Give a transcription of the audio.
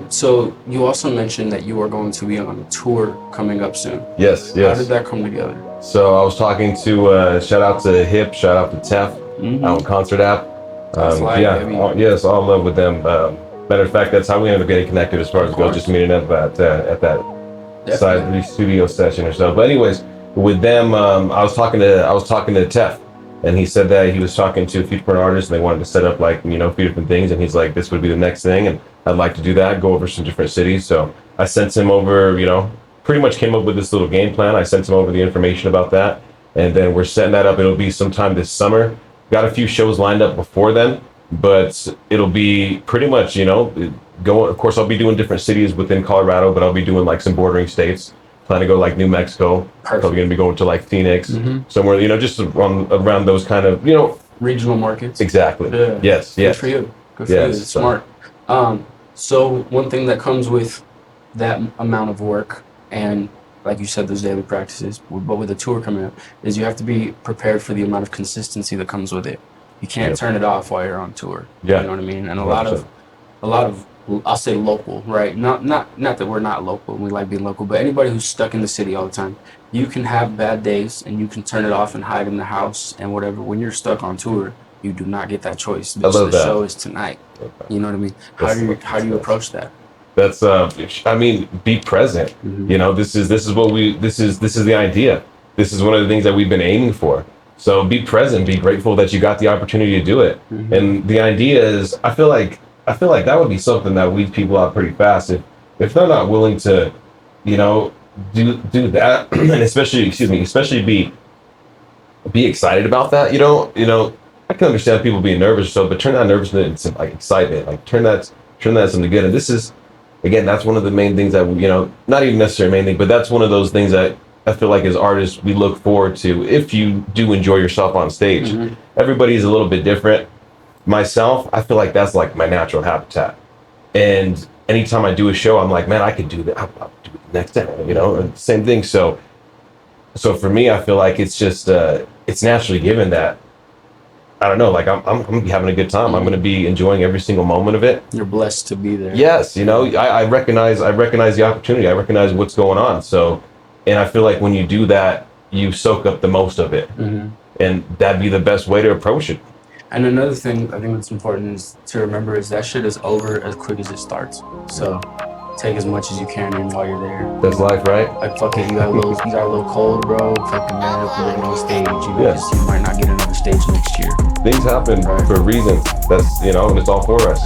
So you also mentioned that you are going to be on a tour coming up soon. Yes. How did that come together? So I was talking to, shout out to Hip, shout out to Tef, on Qoncert app. Yes, all love with them. Matter of fact, that's how we ended up getting connected as far as goes, just meeting up at that side studio session or so. But anyways, with them, I was talking to Tef, and he said that he was talking to a few different artists, and they wanted to set up like, a few different things, and he's like, this would be the next thing, and I'd like to do that, go over some different cities. So I sent him over, pretty much came up with this little game plan. I sent him over the information about that, and then we're setting that up. It'll be sometime this summer. Got a few shows lined up before then, but it'll be pretty much, going. Of course, I'll be doing different cities within Colorado, but I'll be doing like some bordering states. Plan to go like New Mexico. Probably gonna be going to like Phoenix, somewhere, just around those kind of, regional markets. Exactly. Yeah. Yes. Good for you. Good for you. It's smart. So one thing that comes with that amount of work, and like you said, those daily practices, but with a tour coming up, is you have to be prepared for the amount of consistency that comes with it. You can't turn it off while you're on tour. Yeah. You know what I mean? And a lot of I'll say local, right? Not that we're not local and we like being local, but anybody who's stuck in the city all the time, you can have bad days and you can turn it off and hide in the house and whatever. When you're stuck on tour, you do not get that choice. The show is tonight. You know what I mean? How do you approach that? That's be present. This is the idea. This is one of the things that we've been aiming for. So be present, be grateful that you got the opportunity to do it. And the idea is, I feel like that would be something that weeds people out pretty fast if they're not willing to, do that, and especially be excited about that. I can understand people being nervous, but turn that nervousness into like excitement, like turn that into something good. And this is, again, that's one of the main things that not even necessarily main thing, but that's one of those things that I feel like as artists we look forward to. If you do enjoy yourself on stage, everybody's a little bit different. Myself, I feel like that's like my natural habitat. And anytime I do a show, I'm like, man, I could do that. I'll do it next time, same thing. So for me, I feel like it's just, it's naturally given that, I don't know, like I'm gonna be having a good time. I'm gonna be enjoying every single moment of it. You're blessed to be there. Yes, I recognize the opportunity. I recognize what's going on. So, and I feel like when you do that, you soak up the most of it. And that'd be the best way to approach it. And another thing I think that's important is to remember is that shit is over as quick as it starts. So take as much as you can in while you're there. That's life, right? Like, fuck it, you got a little cold, bro. Fucking man up and on stage. You might not get another stage next year. Things happen for reasons. That's, and it's all for us.